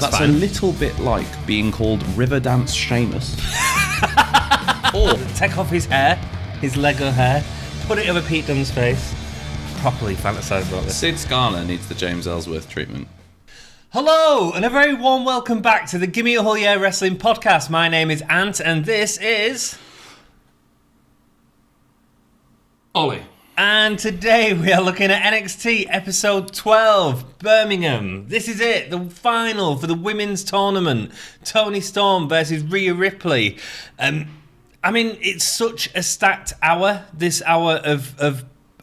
that's fine. a little bit like being called Riverdance Seamus. Or take off his hair, his Lego hair, put it over Pete Dunne's face. Properly fantasise about this. Sid Scala needs the James Ellsworth treatment. Hello, and a very warm welcome back to the Gimme a Whole Year Wrestling Podcast. My name is Ant, and this is... Ollie. And today we are looking at NXT episode 12, Birmingham. This is it, the final for the women's tournament. Toni Storm versus Rhea Ripley. I mean, it's such a stacked hour, this hour of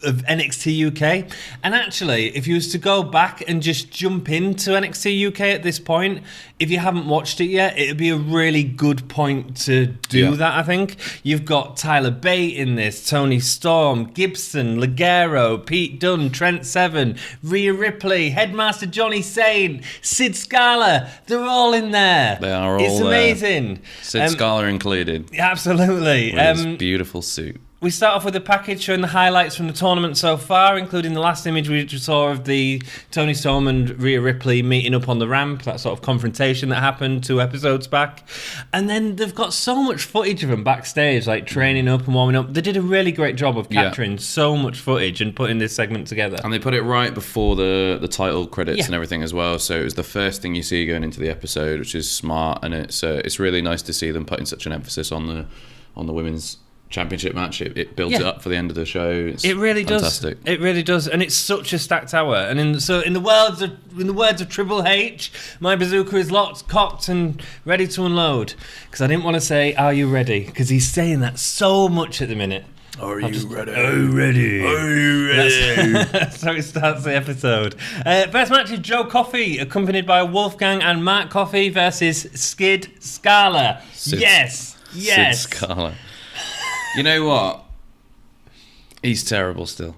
NXT UK. And actually, if you was to go back and just jump into NXT UK at this point, if you haven't watched it yet, it'd be a really good point to do that, I think. You've got Tyler Bae in this, Toni Storm, Gibson, Ligero, Pete Dunne, Trent Seven, Rhea Ripley, Headmaster Johnny Sane, Sid Scala. They're all in there. They are all It's amazing. Sid Scala included. Absolutely. With his beautiful suit. We start off with a package showing the highlights from the tournament so far, including the last image we saw of the Toni Storm and Rhea Ripley meeting up on the ramp, that sort of confrontation that happened 2 episodes back. And then they've got so much footage of them backstage, like training up and warming up. They did a really great job of capturing so much footage and putting this segment together. And they put it right before the title credits and everything as well. So it was the first thing you see going into the episode, which is smart. And it's really nice to see them putting such an emphasis on the women's championship match. It builds it up for the end of the show. It really fantastic. does. It really does, and it's such a stacked hour. And in the words of Triple H, my bazooka is locked, cocked, and ready to unload. Because I didn't want to say, "Are you ready?" Because he's saying that so much at the minute. Are you ready? Are you ready? Are you ready? That's how it starts the episode. First match is Joe Coffey, accompanied by Wolfgang and Mark Coffey versus Sid Scala. Yes. Sid Scala. You know what? He's terrible still.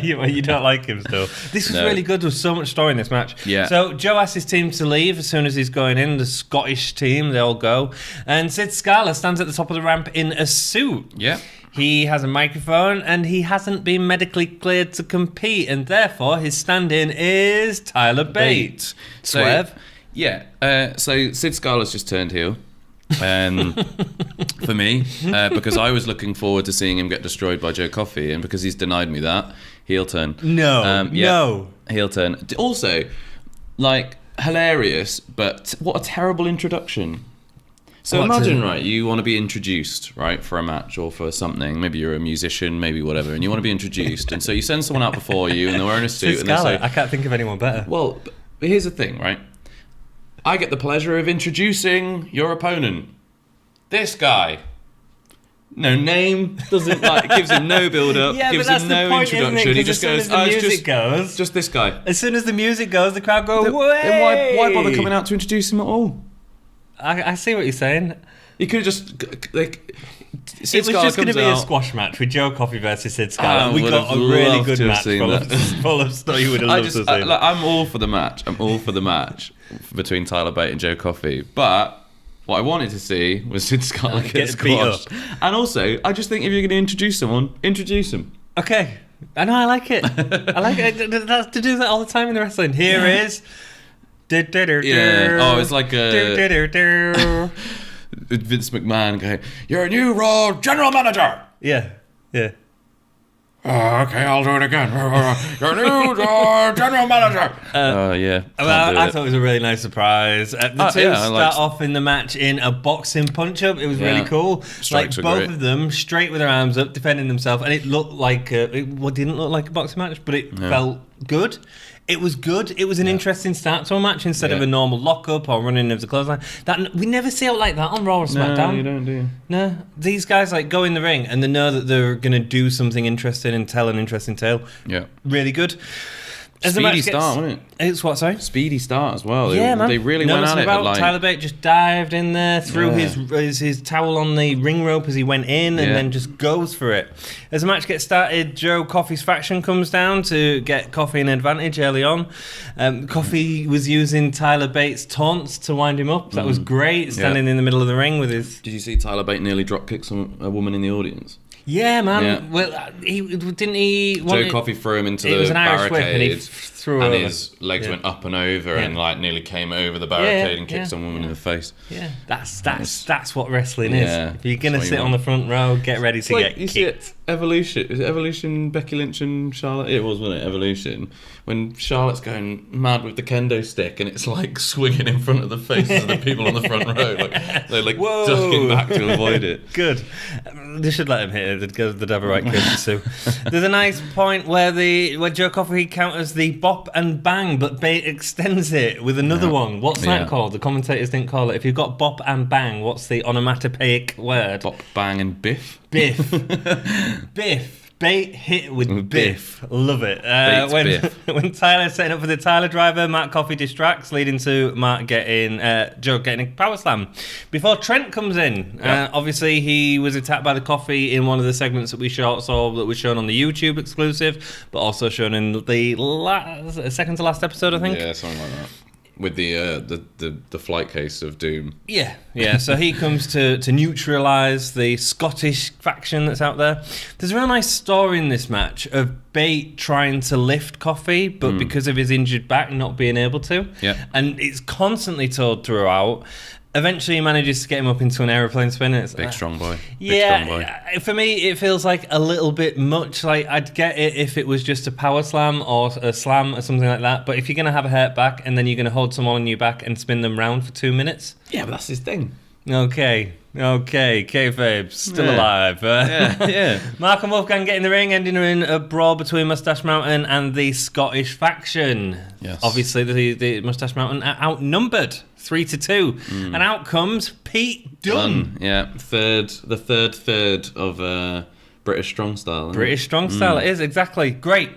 You don't like him still. This was really good. There was so much story in this match. Yeah. So Joe asks his team to leave as soon as he's going in. The Scottish team, they all go. And Sid Scala stands at the top of the ramp in a suit. Yeah. He has a microphone and he hasn't been medically cleared to compete. And therefore, his stand-in is Tyler Bae. Swerve. So Sid Scala's just turned heel. For me, because I was looking forward to seeing him get destroyed by Joe Coffey, and because he's denied me that, heel turn. No. Heel turn. Also, like, hilarious, but what a terrible introduction. So imagine, right, you want to be introduced, right, for a match or for something. Maybe you're a musician, maybe whatever, and you want to be introduced, and so you send someone out before you, and they're wearing a suit, Sid and Scala, they say, I can't think of anyone better. Well, but here's the thing, right? I get the pleasure of introducing your opponent. This guy. No name, doesn't gives him no build-up, gives him no introduction. He just goes, just this guy. As soon as the music goes, the crowd go, "Way!" Then why bother coming out to introduce him at all? I see what you're saying. You could have just It was just going to be a squash match with Joe Coffey versus Sid Scala. We got a really good match full of stuff you would have loved to see. I'm all for the match. I'm all for the match between Tyler Bae and Joe Coffey. But what I wanted to see was Sid Scala get squashed. And also, I just think if you're going to introduce someone, introduce him. Okay. I know, I like it. I like it. That's to do that all the time in the wrestling. Here is... Yeah. Oh, it's like a... Vince McMahon going, "You're a new Raw general manager." Yeah. Okay, I'll do it again. You're a new Raw general manager. I thought it was a really nice surprise. The two start off in the match in a boxing punch-up. It was really cool. Strikes both of them straight with their arms up, defending themselves, and it looked like it didn't look like a boxing match, but it felt good. It was good. It was an interesting start to a match instead of a normal lock-up or running of the clothesline. We never see it like that on Raw or SmackDown. No, you don't, do you? No. These guys go in the ring and they know that they're going to do something interesting and tell an interesting tale. Yeah. Really good. Speedy start, wasn't it? It's what, sorry? Speedy start as well. Yeah, man. They really went at it. Tyler Bae just dived in there, threw his towel on the ring rope as he went in, and then just goes for it. As the match gets started, Joe Coffey's faction comes down to get Coffey an advantage early on. Coffey was using Tyler Bate's taunts to wind him up. That was great, standing in the middle of the ring with his... Did you see Tyler Bate nearly drop kick a woman in the audience? Yeah, man. Yeah. Well, he Joe Coffey threw him into it was the an Irish whip and he barricade, threw and over. his legs went up and over, Yeah. and like nearly came over the barricade and kicked yeah, some woman in the face. Yeah, that's what wrestling is. Yeah, If you're gonna that's what sit you on the want. front row, get ready to get You see kicked. it, Evolution. Is it Evolution? Becky Lynch and Charlotte. It was, wasn't it? Evolution. When Charlotte's going mad with the kendo stick, and it's like swinging in front of the faces of the people on the front row, like they're like Whoa. ducking back to avoid it. Good. They should let him hit it. They'd have a right courtesy. There's a nice point where Joe Coffey counters the bop and bang, but Bae extends it with another one. What's that called? The commentators didn't call it. If you've got bop and bang, what's the onomatopoeic word? Bop, bang, and biff. Biff. Biff. Bae hit with biff. Love it. When Tyler's setting up for the Tyler driver, Mark Coffey distracts, leading to Joe getting a power slam. Before Trent comes in, obviously he was attacked by the Coffey in one of the segments that we saw that was shown on the YouTube exclusive, but also shown in the second to last episode, I think. Yeah, something like that. With the flight case of doom. Yeah. So he comes to neutralise the Scottish faction that's out there. There's a real nice story in this match of Bae trying to lift Coffey, but because of his injured back, not being able to. Yeah. And it's constantly told throughout. Eventually, he manages to get him up into an aeroplane spin. It's Big strong boy. For me, it feels like a little bit much. Like, I'd get it if it was just a power slam or a slam or something like that. But if you're going to have a hurt back and then you're going to hold someone on your back and spin them round for 2 minutes. Yeah, but that's his thing. Okay, kayfabe, still alive. Yeah. Mark and Wolfgang get in the ring, ending in a brawl between Moustache Mountain and the Scottish faction. Yes. Obviously, the Moustache Mountain are outnumbered 3-2, and out comes Pete Dunne. Yeah, the third of British Strong Style. British Strong Style, it is, exactly. Great.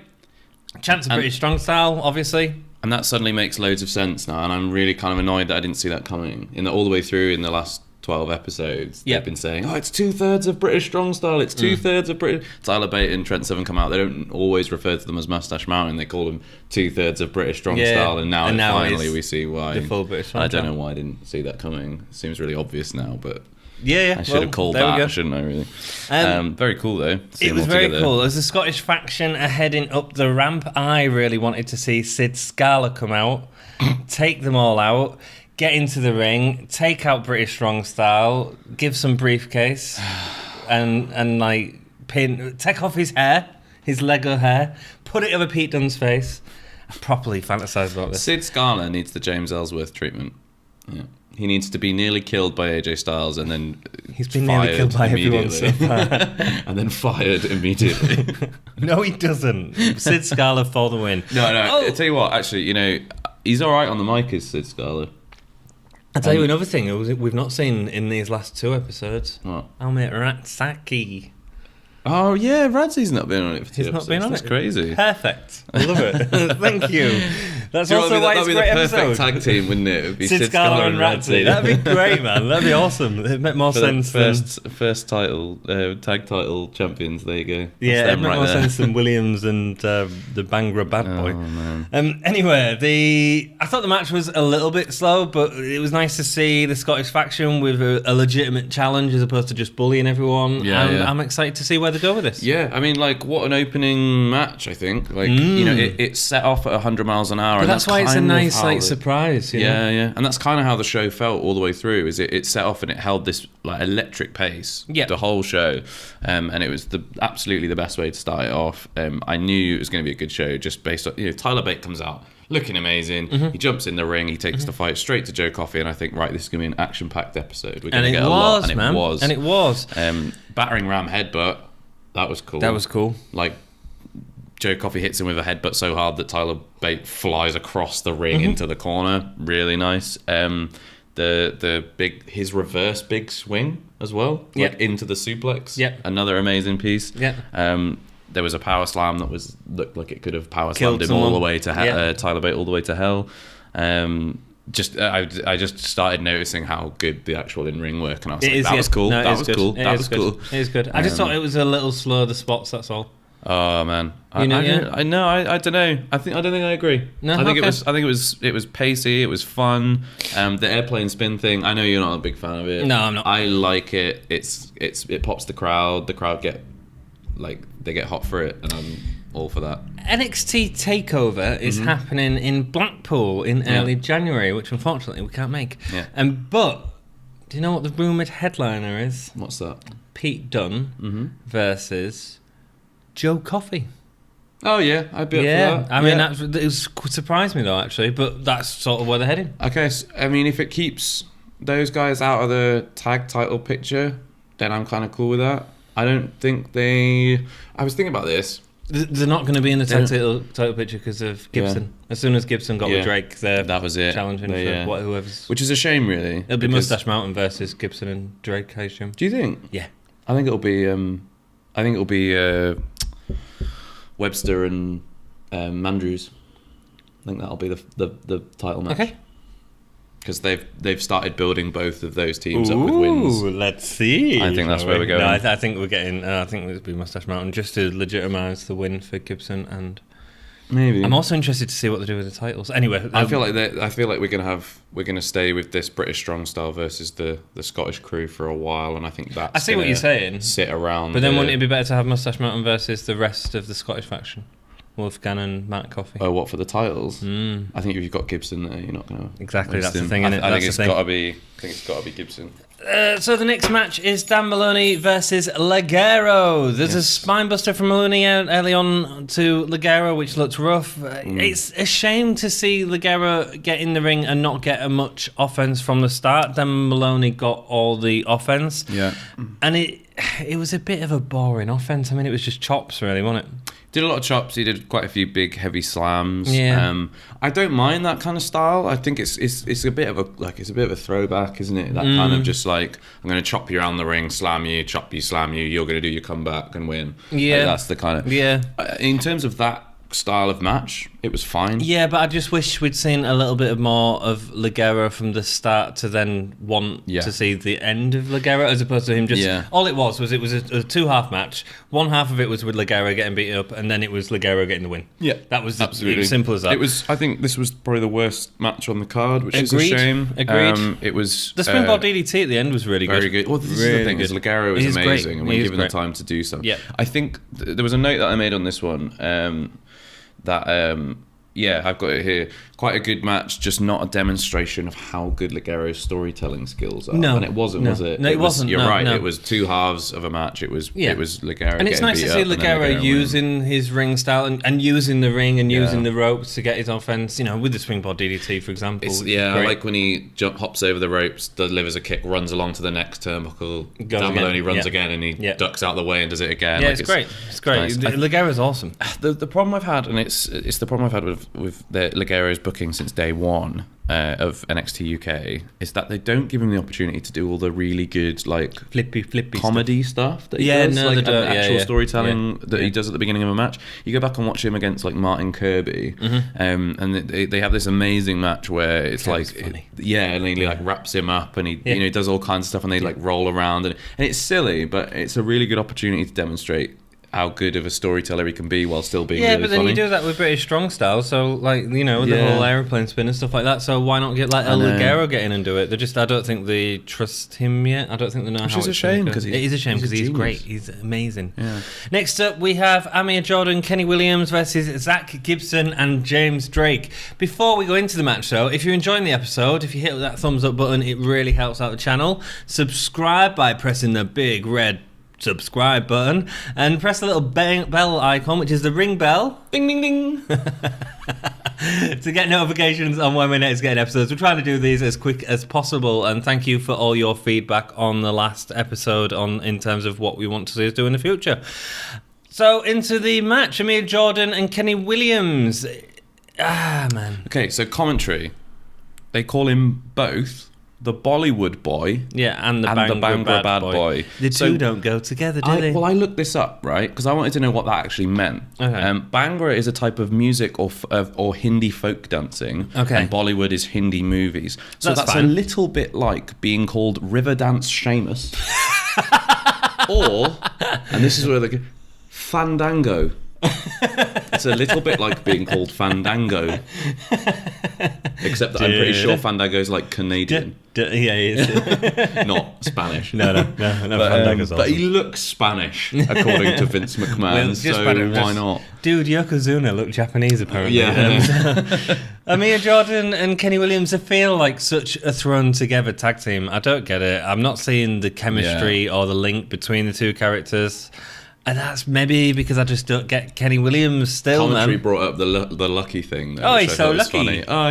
Chance of British Strong Style, obviously. And that suddenly makes loads of sense now, and I'm really kind of annoyed that I didn't see that coming. All the way through in the last 12 episodes, they've been saying, it's 2/3 of British Strong Style, it's 2/3 of British... Tyler Bae and Trent Seven come out, they don't always refer to them as Moustache Mountain, they call them 2/3 of British Strong Style, and now finally we see why. The full British Strong I don't know why I didn't see that coming. It seems really obvious now, but... Yeah. I should have called that, shouldn't I, really? Very cool, though. It was very cool. As the Scottish faction are heading up the ramp, I really wanted to see Sid Scala come out, take them all out, get into the ring, take out British Strong Style, give some briefcase, and like take off his hair, his Lego hair, put it over Pete Dunne's face. I properly fantasised about this. Sid Scala needs the James Ellsworth treatment. Yeah. He needs to be nearly killed by AJ Styles and then he's been nearly killed by everyone so far. And then fired immediately. No, he doesn't. Sid Scala for the win. No. I'll tell you what, actually, he's all right on the mic as Sid Scala. I'll tell you another thing we've not seen in these last 2 episodes. What? Almir Ratsaki. Oh, yeah, Radzy's not been on it for 2 He's episodes. not been on That's it. crazy. Perfect. I love it. Thank you. That's also why it's a great That'd be the episode. perfect tag team, wouldn't it? It'd be Sid Scala and Radzy. That'd be great, man. That'd be awesome. It make more sense first title, tag title champions. There you go. Yeah, it makes more sense than Williams and the Bangra Bad Boy. Oh, man. Anyway, I thought the match was a little bit slow, but it was nice to see the Scottish faction with a legitimate challenge as opposed to just bullying everyone. Yeah. I'm excited to see where they go with this. Yeah, I mean, like, what an opening match, I think. Like, it set off at 100 miles an hour. But and that's why it's a nice, surprise. You know? Yeah. And that's kind of how the show felt all the way through, is it set off and it held this, like, electric pace the whole show. And it was absolutely the best way to start it off. I knew it was going to be a good show just based on, Tyler Bae comes out looking amazing. He jumps in the ring, he takes the fight straight to Joe Coffey, and I think, right, this is going to be an action-packed episode. We're going to get a lot, and it was. And it was. Battering ram headbutt. That was cool. That was cool. Like, Joe Coffey hits him with a headbutt so hard that Tyler Bae flies across the ring into the corner. Really nice. His reverse big swing as well, like into the suplex. Yep. Another amazing piece. Yeah. There was a power slam that looked like it could have power slammed him all the way to Tyler Bae all the way to hell. I just started noticing how good the actual in-ring work, and I was that was cool. No, that was cool. It is good. I just thought it was a little slow, the spots, that's all. Oh man, I don't know. I don't think I agree. No, I think it was pacey. It was fun. The airplane spin thing. I know you're not a big fan of it. No, I'm not. I like it. It pops the crowd. The crowd get they get hot for it, and I'm all for that. NXT Takeover is happening in Blackpool in early January, which unfortunately we can't make. Yeah. But do you know what the rumoured headliner is? What's that? Pete Dunne versus Joe Coffey. Oh yeah, I'd be up for that. I mean, it surprised me though, actually, but that's sort of where they're heading. Okay, so, I mean, if it keeps those guys out of the tag title picture, then I'm kind of cool with that. I don't think I was thinking about this. They're not going to be in the tag title picture because of Gibson. Yeah. As soon as Gibson got with Drake, that was it. Challenging for whoever's... Which is a shame, really. It'll be Moustache Mountain versus Gibson and Drake, I assume. Do you think? Yeah. I think it'll be... Webster and Mandrews. I think that'll be the title match. Okay. Because they've started building both of those teams up with wins. Let's see. I think that's where we're going. No, I think we're getting. I think it'll be Moustache Mountain just to legitimise the win for Gibson, and maybe. I'm also interested to see what they do with the titles. Anyway, I feel like we're gonna stay with this British strong style versus the Scottish crew for a while, and I think that's. I see what you're saying. Sit around, but then wouldn't it be better to have Moustache Mountain versus the rest of the Scottish faction? Wolfgang and Matt Coffey. Oh, what for the titles? I think if you've got Gibson there, you're not going to. Exactly, that's the thing, isn't it? I think it's got to be Gibson. So the next match is Dan Maloney versus Ligero. There's a spinebuster from Maloney early on to Ligero, which looks rough. It's a shame to see Ligero get in the ring and not get much offense from the start. Dan Maloney got all the offense. Yeah. And it was a bit of a boring offense. I mean, it was just chops, really, wasn't it? Did a lot of chops. He did quite a few big, heavy slams. Yeah. I don't mind that kind of style. I think it's a bit of a throwback, isn't it? That kind of just like, I'm going to chop you around the ring, slam you, chop you, slam you. You're going to do your comeback and win. Yeah, like, that's the kind of. Yeah. In terms of that style of match, it was fine. Yeah, but I just wish we'd seen a little bit more of Ligero from the start to then want to see the end of Ligero, as opposed to him just... Yeah. All it was a two-half match. One half of it was with Ligero getting beaten up, and then it was Ligero getting the win. Yeah. That was absolutely simple as that. I think this was probably the worst match on the card, which is a shame. Agreed. It was... The springboard DDT at the end was really good. Very good. Well, this is the thing, is Ligero is amazing, and we're given the time to do something. Yeah. I think there was a note that I made on this one, I've got it here. Quite a good match, just not a demonstration of how good Ligero's storytelling skills are. No, and it wasn't, was it? No, it wasn't. You're right. No. It was two halves of a match. It was Ligero. And it's nice to see Ligero using his ring style and using the ring and using the ropes to get his offense. You know, with the springboard DDT, for example. I like when he hops over the ropes, delivers a kick, runs along to the next turnbuckle. Dan Maloney runs again, and he ducks out the way and does it again. Yeah, it's great. It's great. Nice. Ligero's awesome. The problem I've had, and it's the problem I've had with Ligero's booking since day one of NXT UK, is that they don't give him the opportunity to do all the really good flippy comedy stuff that he does, actual storytelling that he does at the beginning of a match. You go back and watch him against Martin Kirby, and they have this amazing match where it's funny. And he wraps him up and he does all kinds of stuff, and they roll around and it's silly, but it's a really good opportunity to demonstrate how good of a storyteller he can be while still being really funny. Yeah, but then you do that with British strong style, so the whole aeroplane spin and stuff like that. So why not get El Ligero get in and do it? I don't think they trust him yet. I don't think they know how. Which is a shame, because it is a shame because he's great. He's amazing. Yeah. Next up, we have Amir Jordan, Kenny Williams versus Zack Gibson and James Drake. Before we go into the match, though, if you're enjoying the episode, if you hit that thumbs up button, it really helps out the channel. Subscribe by pressing the big red subscribe button and press the little bell icon, which is the ring bell, ding ding ding, to get notifications on when we're next getting episodes. We're trying to do these as quick as possible, and thank you for all your feedback on the last episode in terms of what we want to see us do in the future. So into the match, Amir Jordan and Kenny Williams. Man. Okay, so commentary, they call him both the Bollywood boy, and the Bhangra bad boy. The two don't go together, do they? Well, I looked this up, right, because I wanted to know what that actually meant. Okay. Bhangra is a type of music or Hindi folk dancing, and Bollywood is Hindi movies. So that's a little bit like being called Riverdance Seamus, or, and this is where Fandango. It's a little bit like being called Fandango. Except that I'm pretty sure Fandango's like Canadian. Yeah, he is. Not Spanish. No, Fandango's but awesome. he looks Spanish, according to Vince McMahon, why not? Dude, Yokozuna looked Japanese, apparently. Yeah. Mia Jordan and Kenny Williams, they feel like such a thrown together tag team. I don't get it. I'm not seeing the chemistry or the link between the two characters. And that's maybe because I just don't get Kenny Williams still, Commentary man. brought up the lucky thing there. Oh, which he's I so thought was lucky. Funny. Oh,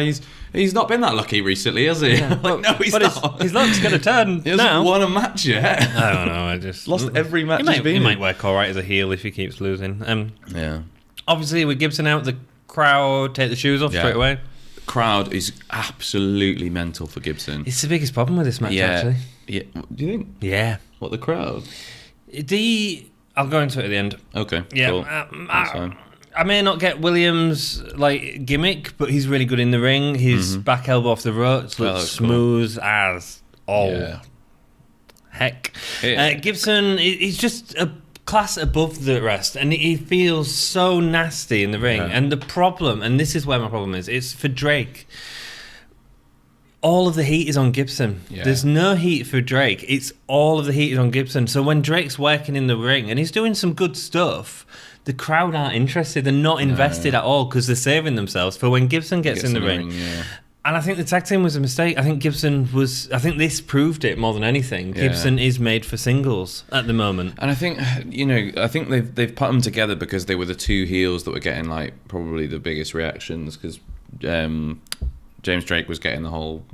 he's not been that lucky recently, has he? Yeah, like, no, he's but not. his luck's going to turn He hasn't now. won a match yet. I don't know. I just Lost every match he's been He in. might work all right as a heel if he keeps losing. Yeah. Obviously, with Gibson out, the crowd take the shoes off straight away. The crowd is absolutely mental for Gibson. It's the biggest problem with this match, actually. Yeah. Do you think? Yeah. What, the crowd? I'll go into it at the end. Okay. Yeah. Cool. That's fine. I may not get Williams' like gimmick, but he's really good in the ring. His back elbow off the ropes looks smooth as all heck. Yeah. Gibson, he's just a class above the rest, and he feels so nasty in the ring. Yeah. And the problem, and this is where my problem is, it's for Drake. All of the heat is on Gibson. Yeah. There's no heat for Drake. It's all of the heat is on Gibson. So when Drake's working in the ring and he's doing some good stuff, the crowd aren't interested. They're not invested at all because they're saving themselves for when Gibson gets in the ring. Yeah. And I think the tag team was a mistake. I think this proved it more than anything. Yeah. Gibson is made for singles at the moment. And I think they've put them together because they were the two heels that were getting like probably the biggest reactions because James Drake was getting the whole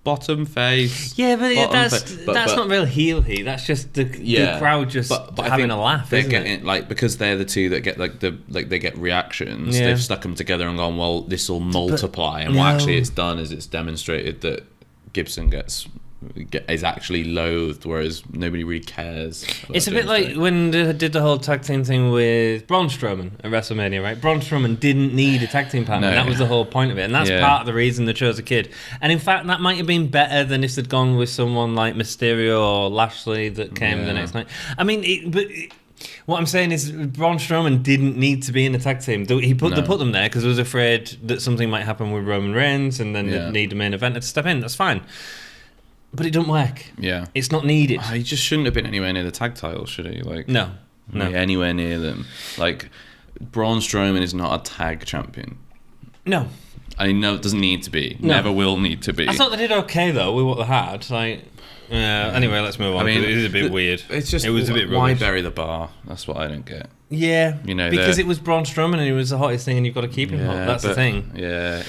bottom face. Yeah, but that's not real heel heat. That's just the crowd just but having a laugh. They're isn't getting it? like because they're the two that get they get reactions. Yeah. They've stuck them together and gone, well, this will multiply. And what actually it's done is it's demonstrated that Gibson is actually loathed, whereas nobody really cares. It's a bit like when they did the whole tag team thing with Braun Strowman at WrestleMania, right? Braun Strowman didn't need a tag team partner. No. That was the whole point of it. And that's part of the reason they chose a kid. And in fact, that might have been better than if they'd gone with someone like Mysterio or Lashley that came the next night. I mean, what I'm saying is Braun Strowman didn't need to be in the tag team. They put them there because they was afraid that something might happen with Roman Reigns and then they'd need a main eventer to step in. That's fine. But it don't work. Yeah. It's not needed. He just shouldn't have been anywhere near the tag titles, should he? Like No. Anywhere near them. Like, Braun Strowman is not a tag champion. No. I know it doesn't need to be. No. Never will need to be. I thought they did okay, though, with what they had. Like, anyway, let's move on. I mean, it is a bit weird. It's just, it was a bit rubbish. Why bury the bar? That's what I don't get. Yeah. Because it was Braun Strowman and he was the hottest thing and you've got to keep him hot. That's the thing. Yeah.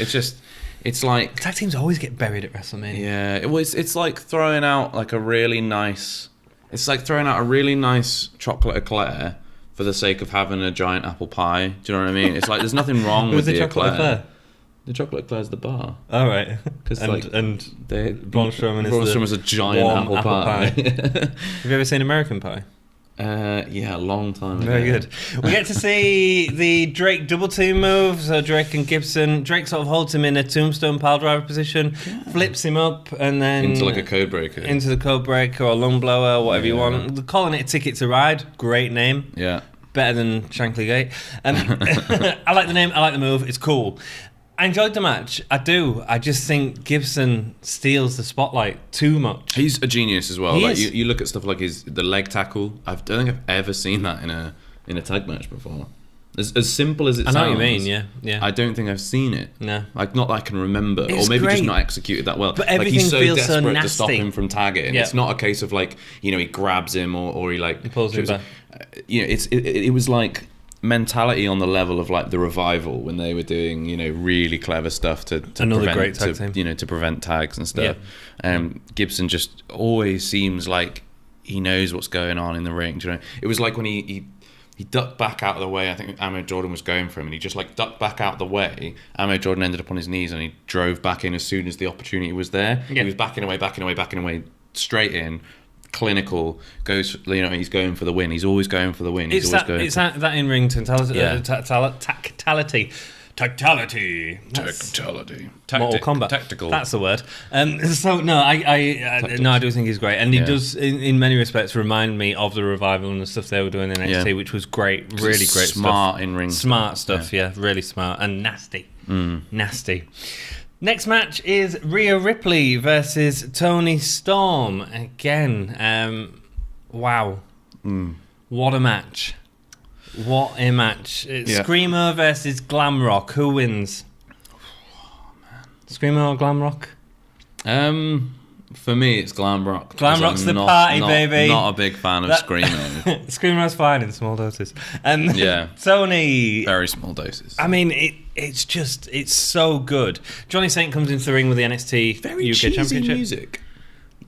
It's like tag teams always get buried at WrestleMania. Yeah, it's like throwing out like a really nice. It's like throwing out a really nice chocolate eclair for the sake of having a giant apple pie. Do you know what I mean? It's like there's nothing wrong with the eclair. The chocolate eclair's the bar. Oh right. And Braun Strowman is a giant apple pie. Have you ever seen American Pie? Yeah, a long time ago. Very good. We get to see the Drake double team move. So Drake and Gibson. Drake sort of holds him in a tombstone pile driver position, flips him up, and then into like a code breaker. Into the code breaker or lung blower, or whatever you want. They're calling it a Ticket to Ride. Great name. Yeah. Better than Shankly Gate. I like the name. I like the move. It's cool. I enjoyed the match. I do. I just think Gibson steals the spotlight too much. He's a genius as well. He like is. You look at stuff like the leg tackle. I don't think I've ever seen that in a tag match before. As simple as it sounds. I know what you mean. Yeah. I don't think I've seen it. No. Like not that I can remember, It's or maybe great. just not executed that well. But like everything he's so feels so desperate nasty. to stop him from tagging. Yeah. It's not a case of like he grabs him or he like He pulls him back. It was like mentality on the level of like the Revival when they were doing really clever stuff to Another prevent, great tag team. to prevent tags and stuff. Gibson just always seems like he knows what's going on in the ring. Do you know? It was like when he ducked back out of the way. I think Ahmed Jordan was going for him, and he just like ducked back out of the way. Ahmed Jordan ended up on his knees, and he drove back in as soon as the opportunity was there. Yeah. He was backing away, straight in. Clinical, goes. He's going for the win. He's always going for the win. It's that in-ring tactility. Tactality. Mortal Kombat. Tactical. That's the word. So no, I do think he's great, and he does in many respects remind me of the Revival and the stuff they were doing in NXT, which was great, really great stuff. Smart in ring. Smart stuff, yeah, really smart and nasty. Nasty. Next match is Rhea Ripley versus Toni Storm. Again, wow. What a match. What a match. It's Screamo versus Glamrock. Who wins? Oh, man. Screamo or Glamrock? For me, it's Glamrock. Glamrock's the party, baby. Not a big fan of Screamo. Screamo's fine in small doses. Tony. Very small doses. I mean, it's so good. Johnny Saint comes into the ring with the NXT very UK cheesy Championship. Music.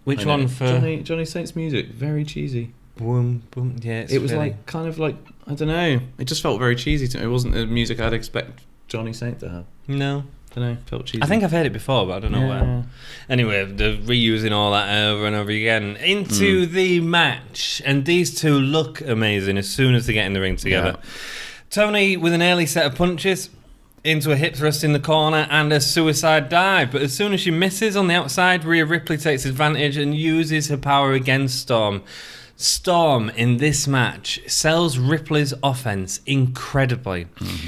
Which one for Johnny Saint's music? Very cheesy. Boom, boom. Yeah, it was really... kind of like, I don't know. It just felt very cheesy to me. It wasn't the music I'd expect Johnny Saint to have. No. I don't know. Felt cheesy. I think I've heard it before, but I don't know where. Anyway, they're reusing all that over and over again into the match, and these two look amazing as soon as they get in the ring together. Tony with an early set of punches into a hip thrust in the corner and a suicide dive, but as soon as she misses on the outside, Rhea Ripley takes advantage and uses her power against Storm. Storm in this match sells Ripley's offense incredibly.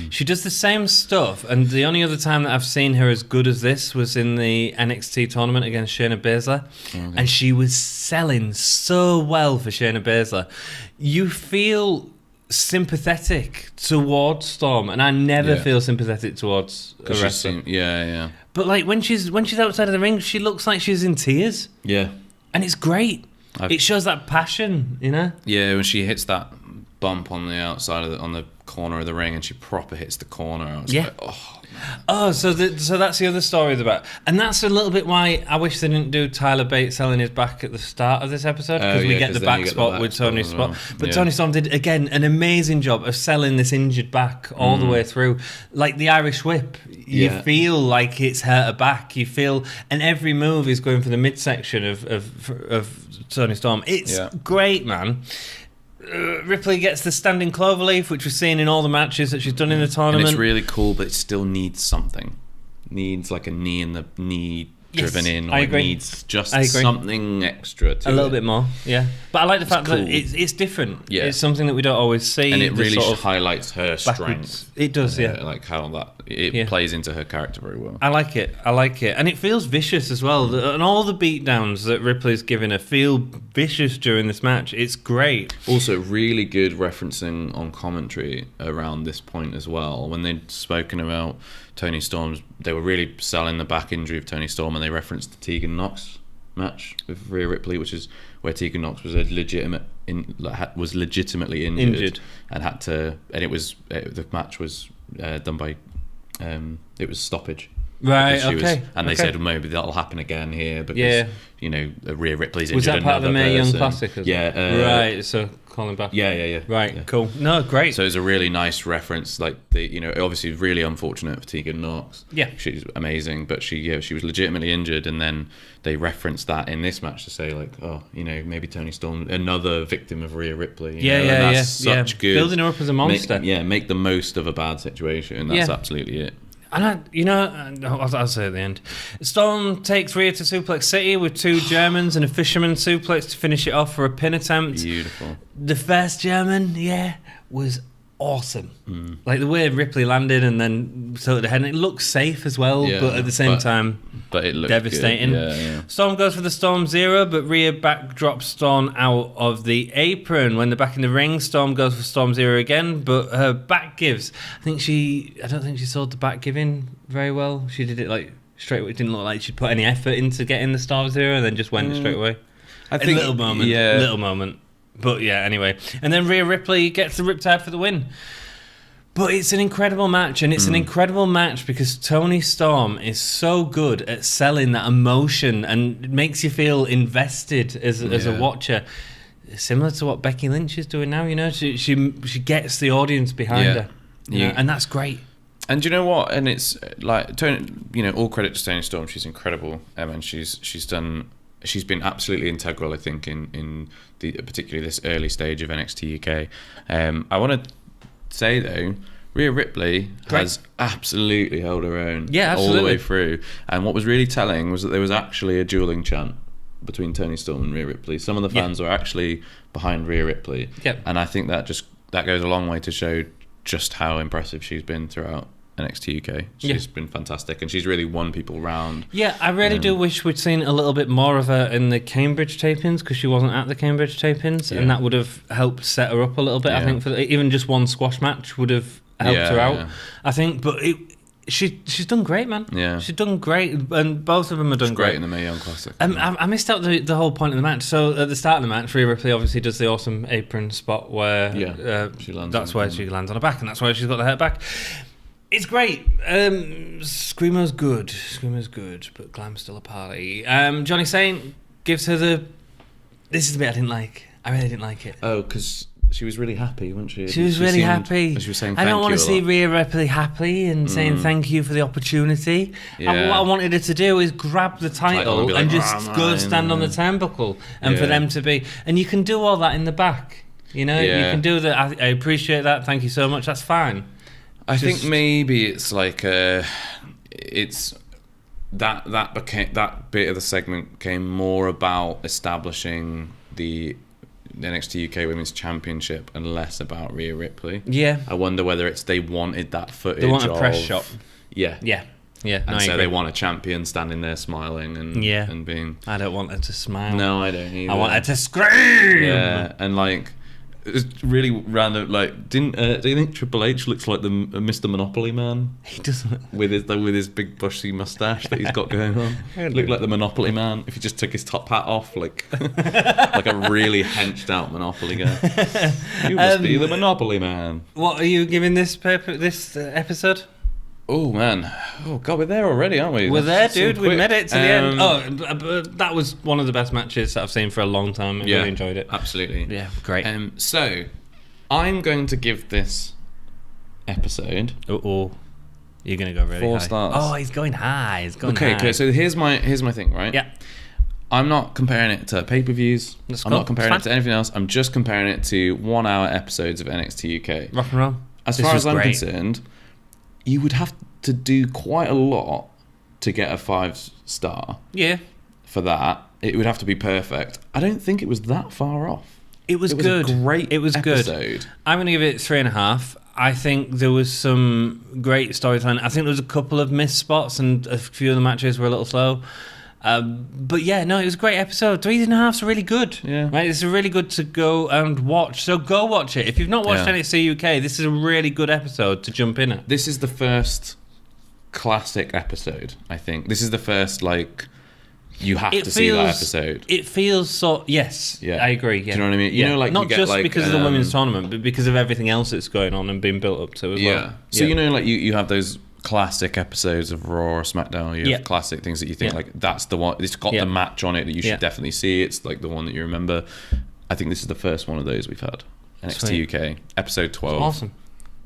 She does the same stuff, and the only other time that I've seen her as good as this was in the NXT tournament against Shayna Baszler, and she was selling so well for Shayna Baszler. You feel sympathetic towards Storm, and I never feel sympathetic towards a wrestler. But like when she's outside of the ring, she looks like she's in tears. Yeah, and it's great. It shows that passion, you know. Yeah, when she hits that bump on the outside on the corner of the ring, and she proper hits the corner. I was like, so that's the other story about, and that's a little bit why I wish they didn't do Tyler Bae selling his back at the start of this episode, because we get the back spot with Tony's spot. But Toni Storm did again an amazing job of selling this injured back all the way through, like the Irish Whip. You feel like it's hurt her back. You feel, and every move is going for the midsection of Toni Storm. It's great, man. Ripley gets the standing cloverleaf, which we've seen in all the matches that she's done in the tournament. And it's really cool, but it still needs something. Needs like a knee in the knee driven in, or it needs just something extra to a little bit more. But I like the fact that it's different. It's something that we don't always see, and it really highlights her strength. It does, like how that it plays into her character very well. I like it, and it feels vicious as well. And all the beatdowns that Ripley's giving her feel vicious during this match. It's great. Also, really good referencing on commentary around this point as well. When they'd spoken about Toni Storm's, they were really selling the back injury of Toni Storm, and they referenced the Tegan Nox match with Rhea Ripley, which is where Tegan Nox was legitimately injured and had to, and the match was done by it was stoppage. Right. They said maybe that'll happen again here because Rhea Ripley's injured. Was that part of the Mae Young Classic? Right. So calling back. Yeah. Right. Cool. No, great. So it's a really nice reference. Like obviously really unfortunate for Tegan Nox. Yeah. She's amazing, but she was legitimately injured, and then they referenced that in this match to say like, maybe Toni Storm, another victim of Rhea Ripley. That's such good building her up as a monster. Make the most of a bad situation. That's absolutely it. And I'll say at the end, Storm takes Rhea to Suplex City with two Germans and a fisherman suplex to finish it off for a pin attempt. Beautiful. The first German, was awesome. Like the way Ripley landed and then tilted the head, and it looked safe as well, but at the same time, it looked devastating. Good. Storm goes for the Storm Zero, but Rhea backdrops Storm out of the apron. When they're back in the ring, Storm goes for Storm Zero again, but her back gives. I don't think she sold the back giving very well. She did it like straight away. It didn't look like she'd put any effort into getting the Storm Zero, and then just went straight away. I think little moment. But anyway. And then Rhea Ripley gets the Riptide for the win. But it's an incredible match, and it's an incredible match because Toni Storm is so good at selling that emotion, and it makes you feel invested as a watcher. Similar to what Becky Lynch is doing now, she gets the audience behind her, and that's great. And you know what? And it's like Toni, all credit to Toni Storm. She's incredible, and she's been absolutely integral, I think, in particularly this early stage of NXT UK. I want to say though, Rhea Ripley has absolutely held her own all the way through. And what was really telling was that there was actually a dueling chant between Toni Storm and Rhea Ripley. Some of the fans were actually behind Rhea Ripley. Yep. And I think that goes a long way to show just how impressive she's been throughout NXT UK. She's been fantastic, and she's really won people round. Yeah, I really do wish we'd seen a little bit more of her in the Cambridge tapings, because she wasn't at the Cambridge tapings, and that would have helped set her up a little bit. I think even just one squash match would have helped her out. I think, but she's done great, man. Yeah, she's done great, and both of them have done great in the Mae Young Classic. I missed out the whole point of the match. So at the start of the match, Rhea Ripley obviously does the awesome apron spot where she lands. That's where she lands on her back, and that's why she's got the hair back. It's great. Screamo's good, but Glam's still a party. Johnny Saint gives her this is the bit I didn't like. I really didn't like it. Oh, because she was really happy, wasn't she? She was really happy. She was saying I don't want to see Rhea Ripley happy and saying thank you for the opportunity. Yeah. And what I wanted her to do is grab the title and just go stand on the turnbuckle, and for them to be... And you can do all that in the back. You know, you can do that. I appreciate that. Thank you so much. That's fine. I think maybe it's like it's that bit of the segment came more about establishing the NXT UK Women's Championship and less about Rhea Ripley. Yeah. I wonder whether it's they wanted that footage. They want a press shot. Yeah. Yeah. Yeah. And so they want a champion standing there smiling and being... I don't want her to smile. No, I don't either. I want her to scream! Yeah, and like... It's really random. Like, do you think Triple H looks like the Mr. Monopoly Man? He doesn't. With his big bushy mustache that he's got going on. Look like the Monopoly Man if he just took his top hat off, like a really henched out Monopoly guy. You must be the Monopoly Man. What are you giving this episode? Oh man, oh god, we're there already, aren't we? We're there, dude. We made it to the end. Oh, that was one of the best matches that I've seen for a long time. I really enjoyed it. Absolutely. Yeah, great. So, I'm going to give this episode. You're gonna go really 4 high. stars. Oh, he's going high. He's going high. Okay. So here's my thing, right? Yeah. I'm not comparing it to pay-per-views. I'm not comparing it to anything else. I'm just comparing it to 1-hour episodes of NXT UK. Rock and roll. As far as I'm concerned, you would have to do quite a lot to get a 5-star. Yeah. For that, it would have to be perfect. I don't think it was that far off. It was good. A great episode. I'm going to give it 3.5. I think there was some great storytelling. I think there was a couple of missed spots, and a few of the matches were a little slow. But yeah, no, it was a great episode. 3.5 is really good. Yeah. Right? It's really good to go and watch. So go watch it. If you've not watched NXT UK, this is a really good episode to jump in at. This is the first classic episode, I think. This is the first, like, you have to see that episode. It feels so... Yes, I agree. Yeah. Do you know what I mean? You know, like, not you get, just like, because of the women's tournament, but because of everything else that's going on and being built up to as well. So, you know, like, you have those classic episodes of Raw or SmackDown. You have classic things that you think, like, that's the one. It's got the match on it that you should definitely see. It's, like, the one that you remember. I think this is the first one of those we've had. NXT UK, episode 12. It's awesome.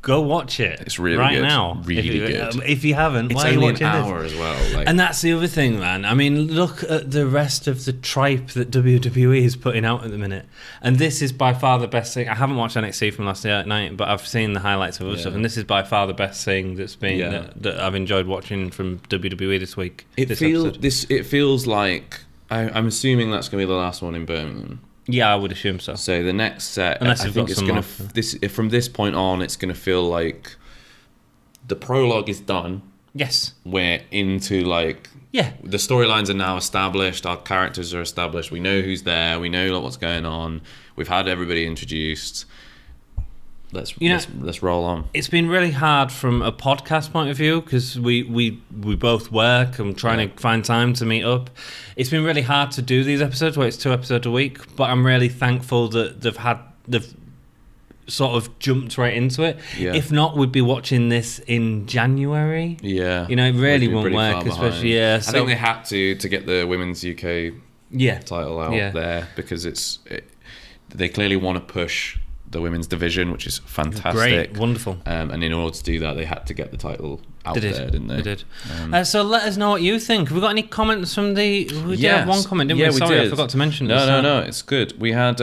Go watch it. It's really right good. Now. Really good. If you haven't, why are you watching this? It's only an hour as well. Like. And that's the other thing, man. I mean, look at the rest of the tripe that WWE is putting out at the minute. And this is by far the best thing. I haven't watched NXT from last night, but I've seen the highlights of other stuff. And this is by far the best thing that's been that I've enjoyed watching from WWE this week. It feels like I'm assuming that's going to be the last one in Birmingham. Yeah, I would assume so. So the next set, unless I think it's going to from this point on, it's going to feel like the prologue is done. Yes, we're into like the storylines are now established. Our characters are established. We know who's there. We know what's going on. We've had everybody introduced. Let's roll on. It's been really hard from a podcast point of view because we both work. I'm trying to find time to meet up. It's been really hard to do these episodes where it's 2 episodes a week, but I'm really thankful that they've sort of jumped right into it. Yeah. If not, we'd be watching this in January. Yeah. You know, it really won't work, especially I think they had to get the Women's UK title out there because they clearly want to push the women's division, which is fantastic. Great, wonderful. And in order to do that, they had to get the title out there, didn't they? They did. So let us know what you think. Have we got any comments from the... We did have one comment, didn't we? Sorry, I forgot to mention this. No, it's good. We had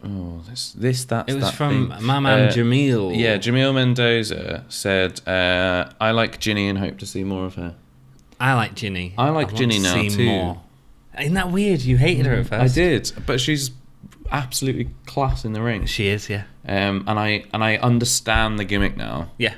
that. It was that from thing. my man Jamil. Yeah, Jamil Mendoza said, "I like Ginny and hope to see more of her." I like Ginny. I like Ginny now too. More. Isn't that weird? You hated her at first. I did, but she's absolutely class in the ring. She is, yeah. And I understand the gimmick now. Yeah.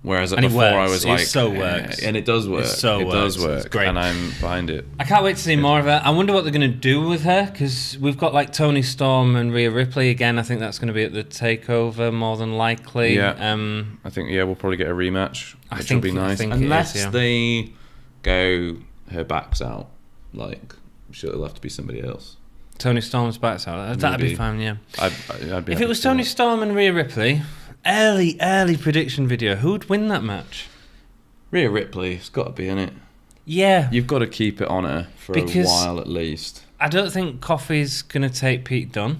Whereas And before it I works. was It like, so works. and it does work. It does work. It's great. And I'm behind it. I can't wait to see more of her. I wonder what they're going to do with her, because we've got like Toni Storm and Rhea Ripley again. I think that's going to be at the takeover more than likely. Yeah. I think we'll probably get a rematch, which will be nice. Unless yeah. they go her back's out, like it'll have to be somebody else. Toni Storm's back's out. That'd be fine. Yeah. I'd be if it was Toni Storm and Rhea Ripley, early prediction video, who'd win that match? Rhea Ripley, it's got to be in it. Yeah. You've got to keep it on her for a while at least. I don't think Coffey's going to take Pete Dunne.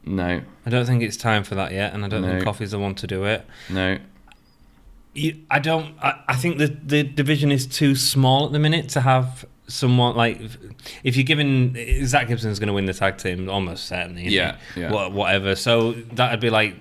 No. I don't think it's time for that yet, and I don't think Coffey's the one to do it. No. I think the division is too small at the minute to have someone like, if you're giving Zack Gibson's going to win the tag team almost certainly. Yeah. Whatever. So that'd be like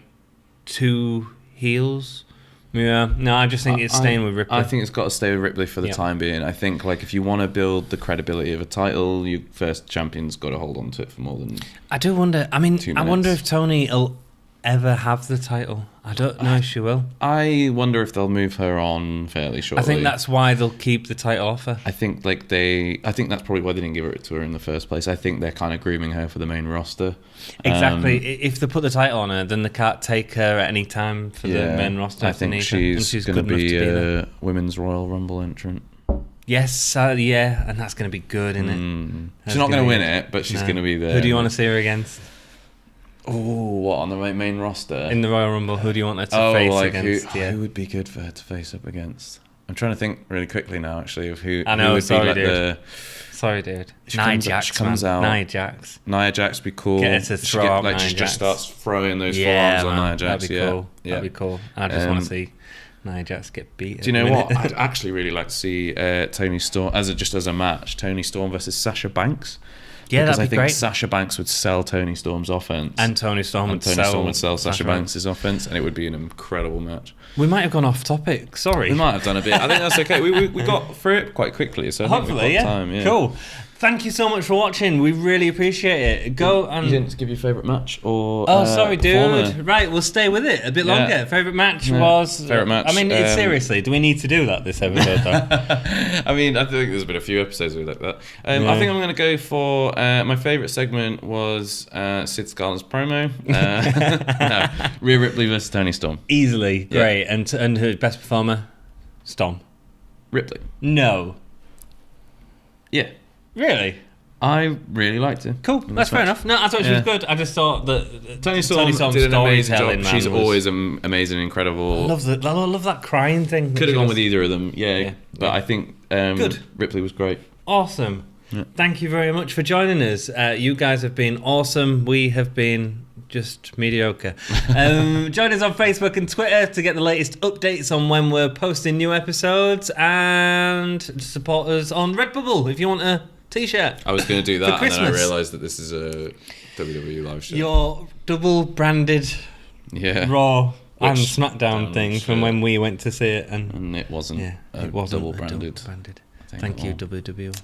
2 heels. Yeah, no, I just think it's staying with Ripley. I think it's got to stay with Ripley for the time being. I think like if you want to build the credibility of a title, your first champion's got to hold on to it for more than. I do wonder. I mean, 2 I minutes. wonder if Toni will ever have the title. I don't know if she will. I wonder if they'll move her on fairly shortly. I think that's why they'll keep the title off her. I think that's probably why they didn't give it to her in the first place. I think they're kind of grooming her for the main roster. Exactly. If they put the title on her, then they can't take her at any time for the main roster. I think she's going to be a Women's Royal Rumble entrant. Yes, and that's going to be good, isn't it? She's not going to win it, but she's going to be there. Who do you want to see her against? Oh, what, on the main roster? In the Royal Rumble, who do you want her to face against? Who would be good for her to face up against? I'm trying to think really quickly now, actually, of who. I know, who would sorry, be like dude. Sorry, dude. Nia Jax comes out. Nia Jax. Nia Jax would be cool. Get her to throw out Nia she Jax. just starts throwing those forearms on Nia Jax. That'd be cool. That'd be cool. I just want to see Nia Jax get beat. Do you know what? I'd actually really like to see Toni Storm as a match. Toni Storm versus Sasha Banks. Yeah, because that'd be I think great. Sasha Banks would sell Toni Storm's offense, and Toni Storm would sell Sasha Banks' offense, and it would be an incredible match. We might have gone off topic. Sorry, we might have done a bit. I think that's okay. We got through it quite quickly, so hopefully, we've got time. Yeah, cool. Thank you so much for watching. We really appreciate it. Go and... You didn't give your favourite match or... Oh, sorry, dude. performer. Right, we'll stay with it a bit longer. Favourite match was... Favourite match. I mean, seriously, do we need to do that this episode, though? I mean, I think there's been a few episodes where like that. I think I'm going to go for... my favourite segment was Sid Scala's promo. No, Rhea Ripley versus Toni Storm. Easily. Great. And her best performer? Storm. Ripley. No. Yeah. Really? I really liked it. Cool, that's fair enough. No, I thought she was good. I just thought that Toni Storm did an amazing job. She's always amazing, incredible. I love that crying thing. Could have gone with either of them, but I think good. Ripley was great. Awesome. Yeah. Thank you very much for joining us. You guys have been awesome. We have been just mediocre. Join us on Facebook and Twitter to get the latest updates on when we're posting new episodes, and support us on Redbubble if you want a t-shirt. I was going to do that, and then I realised that this is a WWE live show. Your double branded Raw and SmackDown thing from when we went to see it, and it wasn't. Yeah, it wasn't double branded. Thank you, WWE.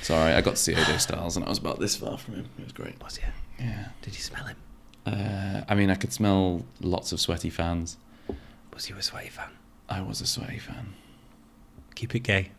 Sorry, I got to see AJ Styles, and I was about this far from him. It was great. Was you? Yeah. Did you smell him? I mean, I could smell lots of sweaty fans. Was you a sweaty fan? I was a sweaty fan. Keep it gay.